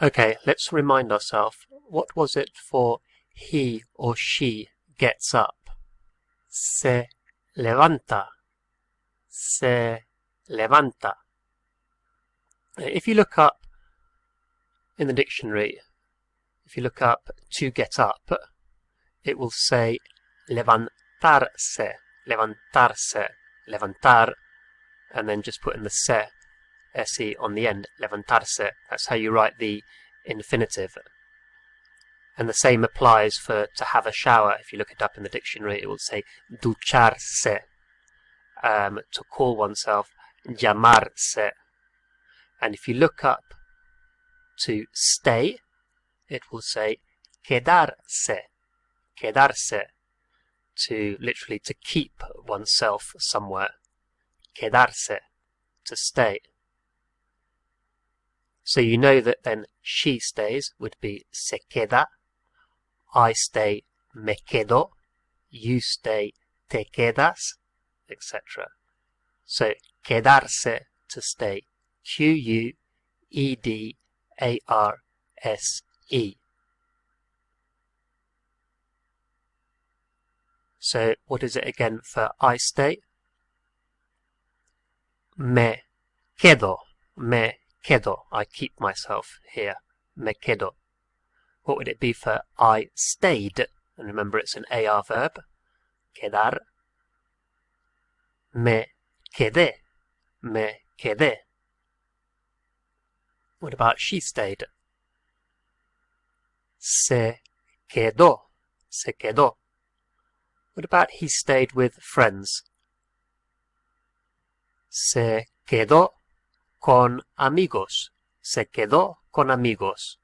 Okay, let's remind ourselves, what was it for he or she gets up? Se levanta. Se levanta. If you look up in the dictionary, if you look up to get up, it will say levantarse, levantarse, levantar, and then just put in the se on the end, levantarse. That's how you write the infinitive. And the same applies for to have a shower. If you look it up in the dictionary, it will say ducharse. To call oneself, llamarse. And if you look up to stay, it will say quedarse, quedarse, to literally to keep oneself somewhere. Quedarse, to stay. So you know that then she stays would be se queda, I stay, me quedo, you stay, te quedas, etc. So quedarse, to stay, Q-U-E-D-A-R-S-E. So what is it again for I stay? Me quedo, me quedo. I keep myself here. Me quedo. What would it be for I stayed? And remember, it's an AR verb. Quedar. Me quedé. Me quedé. What about she stayed? Se quedó. Se quedó. What about he stayed with friends? Se quedó con amigos. Se quedó con amigos.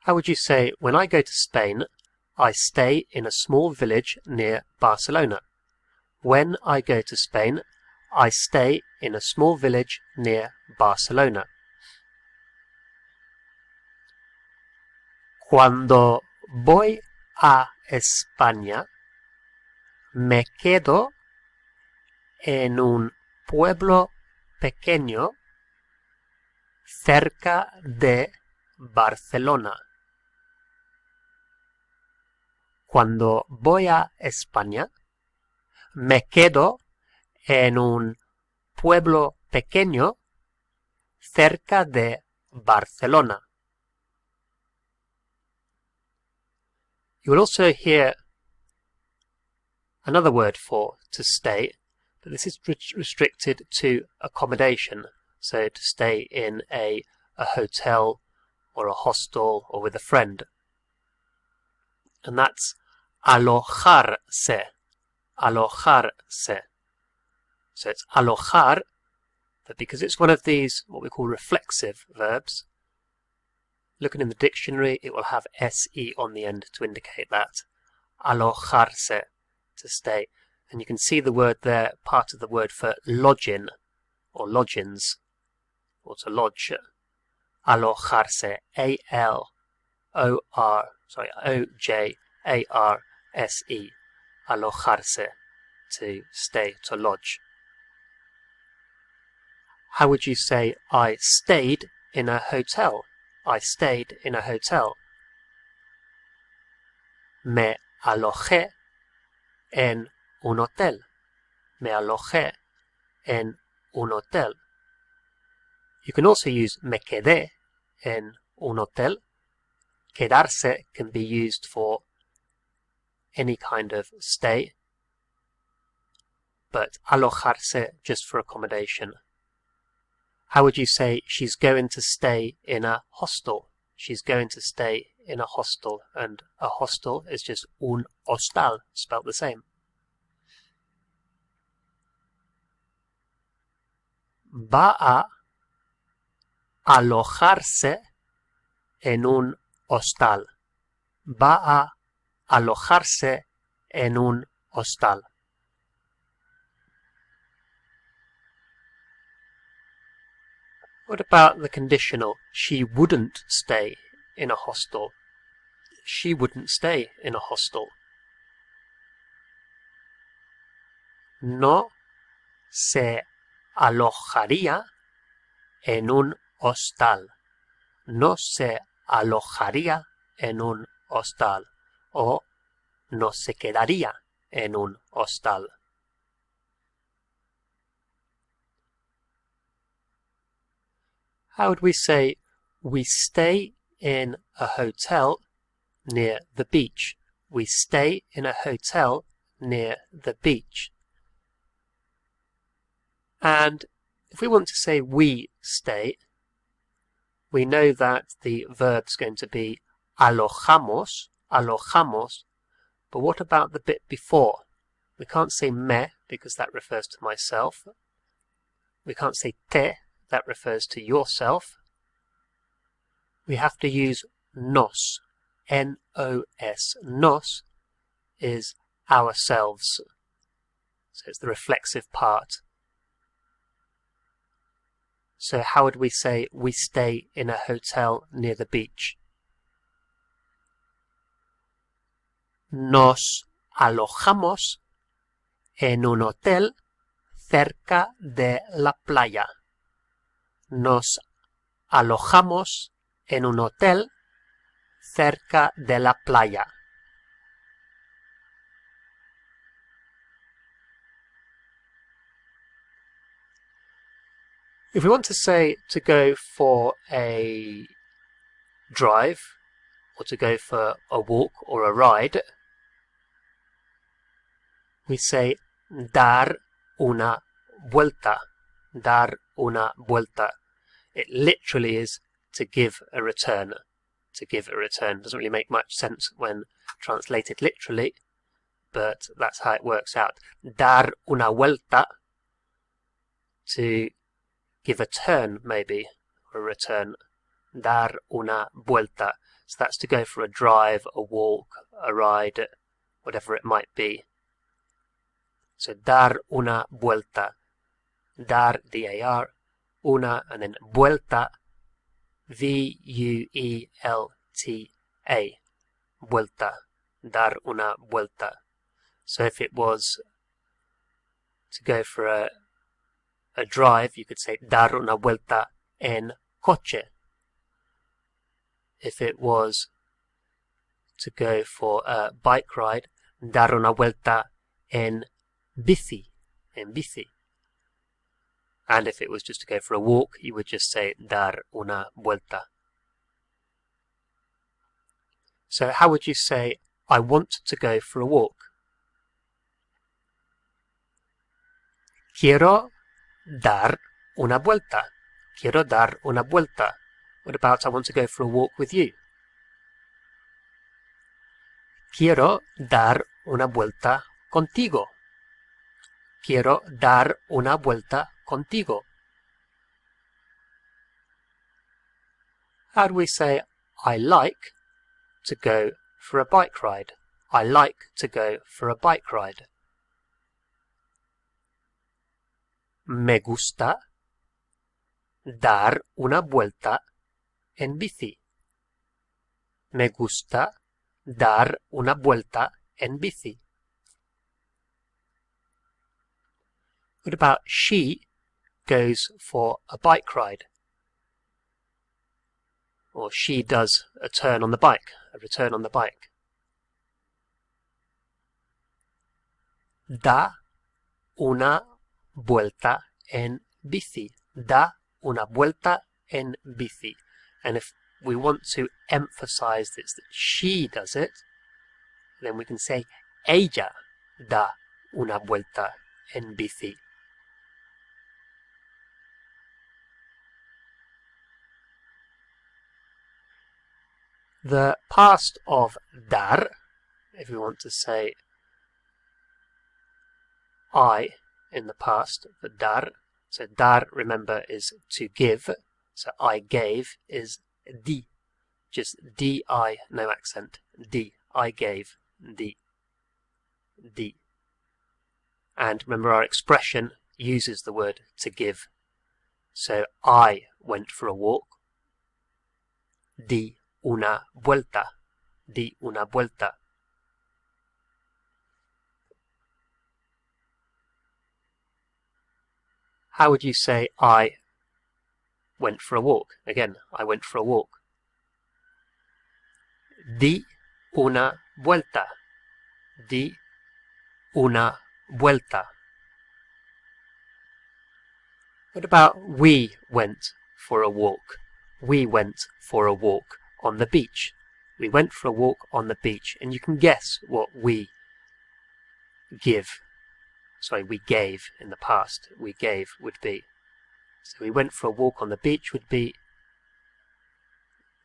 How would you say, when I go to Spain, I stay in a small village near Barcelona? When I go to Spain, I stay in a small village near Barcelona. Cuando voy a España, me quedo en un pueblo pequeño cerca de Barcelona. Cuando voy a España, me quedo en un pueblo pequeño cerca de Barcelona. You will also hear another word for to stay, but this is restricted to accommodation, so to stay in a hotel or a hostel or with a friend. And that's alojarse, alojarse. So it's alojar, but because it's one of these, what we call reflexive verbs, looking in the dictionary, it will have se on the end to indicate that. Alojarse, to stay. And you can see the word there, part of the word for lodging, or lodgings, or to lodge. Alojarse, O-J-A-R-S-E, alojarse, to stay, to lodge. How would you say, I stayed in a hotel? I stayed in a hotel. Me alojé en un hotel. Me alojé en un hotel. You can also use me quedé en un hotel. Quedarse can be used for any kind of stay, but alojarse just for accommodation. How would you say she's going to stay in a hostel? She's going to stay in a hostel, and a hostel is just un hostal, spelt the same. Va a alojarse en un hostal. Va a alojarse en un hostal. What about the conditional? She wouldn't stay in a hostel. she wouldn't stay in a hostel. No se alojaría en un hostal. No se alojaría en un hostal. O no se quedaría en un hostal. How would we say we stay in a hotel near the beach? We stay in a hotel near the beach. And if we want to say we stay, we know that the verb's going to be alojamos, alojamos, but what about the bit before? We can't say me because that refers to myself. We can't say te, that refers to yourself. We have to use nos, N-O-S. Nos is ourselves, so it's the reflexive part. So how would we say we stay in a hotel near the beach? Nos alojamos en un hotel cerca de la playa. Nos alojamos en un hotel cerca de la playa. If we want to say to go for a drive, or to go for a walk or a ride, we say dar una vuelta. Dar una vuelta. It literally is to give a return. To give a return. Doesn't really make much sense when translated literally, but that's how it works out. Dar una vuelta, to give a turn maybe, or a return. Dar una vuelta. So that's to go for a drive, a walk, a ride, whatever it might be. So dar una vuelta. Dar, D-A-R, una, and then vuelta, V-U-E-L-T-A, vuelta, dar una vuelta. So if it was to go for a drive, you could say dar una vuelta en coche. If it was to go for a bike ride, dar una vuelta en bici, en bici. And if it was just to go for a walk, you would just say dar una vuelta. So how would you say, I want to go for a walk? Quiero dar una vuelta. Quiero dar una vuelta. What about I want to go for a walk with you? Quiero dar una vuelta contigo. Quiero dar una vuelta contigo. How do we say, I like to go for a bike ride? I like to go for a bike ride. Me gusta dar una vuelta en bici. Me gusta dar una vuelta en bici. What about she goes for a bike ride? Or she does a turn on the bike, a return on the bike. Da una vuelta en bici. Da una vuelta en bici. And if we want to emphasize this, that she does it, then we can say ella da una vuelta en bici. The past of dar, if we want to say I in the past, for dar, so dar, remember, is to give, so I gave is di, just di, no accent, di, I gave, di. And remember our expression uses the word to give, so I went for a walk, di una vuelta, Di una vuelta. How would you say I went for a walk? Again, I went for a walk. Di una vuelta. Di una vuelta. What about we went for a walk? We went for a walk on the beach. We went for a walk on the beach, and you can guess what we gave in the past. We gave would be. So we went for a walk on the beach would be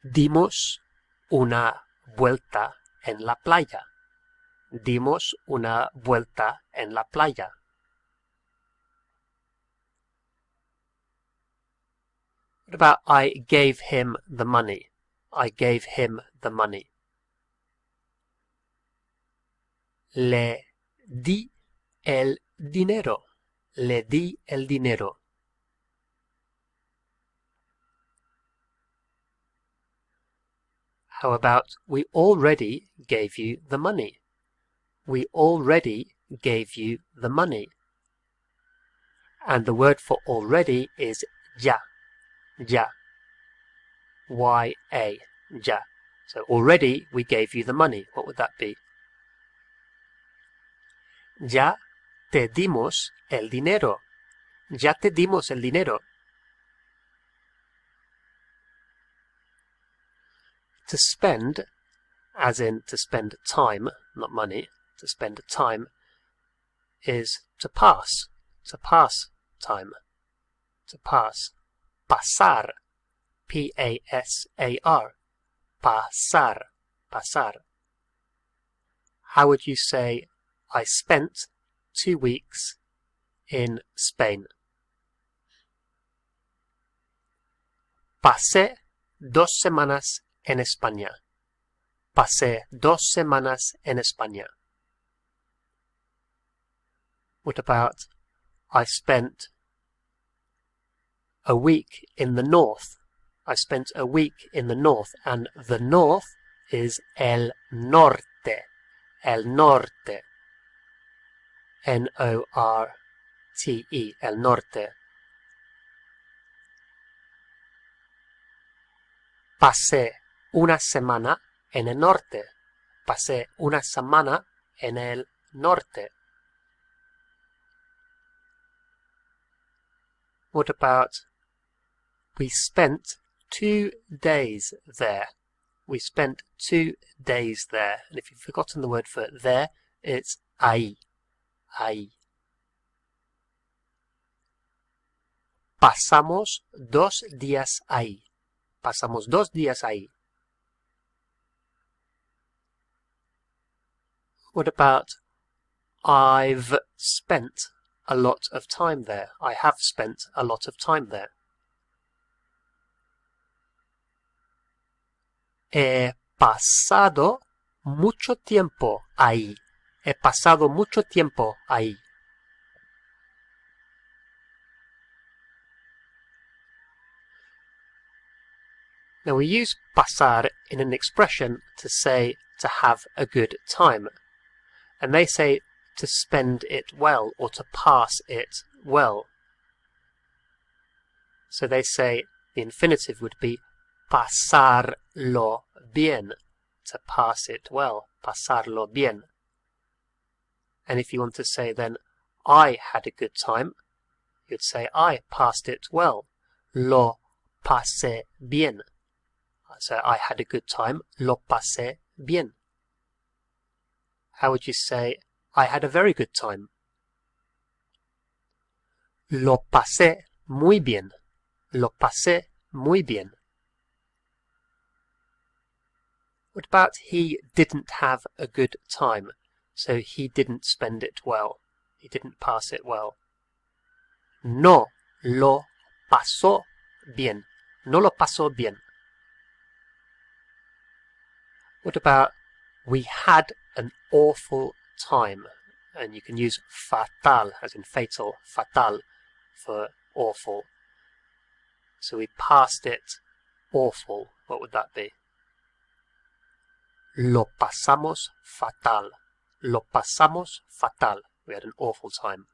dimos una vuelta en la playa. Dimos una vuelta en la playa. What about I gave him the money? I gave him the money. Le di el dinero. Le di el dinero. How about we already gave you the money? We already gave you the money. And the word for already is ya. Ya. Y-A. Ya. So already we gave you the money. What would that be? Ya te dimos el dinero. Ya te dimos el dinero. To spend, as in to spend time, not money, to spend time, is to pass. To pass time. To pass. Pasar. P-A-S-A-R. Pasar. Pasar. How would you say, I spent 2 weeks in Spain? Pasé 2 semanas en España. Pasé 2 semanas en España. What about, I spent a week in the north? I spent a week in the north, and the north is el norte. El norte. N-O-R-T-E. El norte. Pasé una semana en el norte. Pasé una semana en el norte. What about, we spent 2 days there? We spent 2 days there. And if you've forgotten the word for there, it's ahí. Ahí. Pasamos 2 días ahí. Pasamos 2 días ahí. What about, I've spent a lot of time there. I have spent a lot of time there. He pasado mucho tiempo ahí. He pasado mucho tiempo ahí. Now we use pasar in an expression to say to have a good time. And they say to spend it well or to pass it well. So they say the infinitive would be pasarlo bien, to pass it well, pasarlo bien. And if you want to say then, I had a good time, you'd say I passed it well, lo pasé bien. So I had a good time, lo pasé bien. How would you say, I had a very good time? Lo pasé muy bien. Lo pasé muy bien. What about he didn't have a good time? So he didn't spend it well. He didn't pass it well. No lo pasó bien. No lo pasó bien. What about we had an awful time? And you can use fatal, as in fatal, fatal, for awful. So we passed it awful. What would that be? Lo pasamos fatal. Lo pasamos fatal. We had an awful time.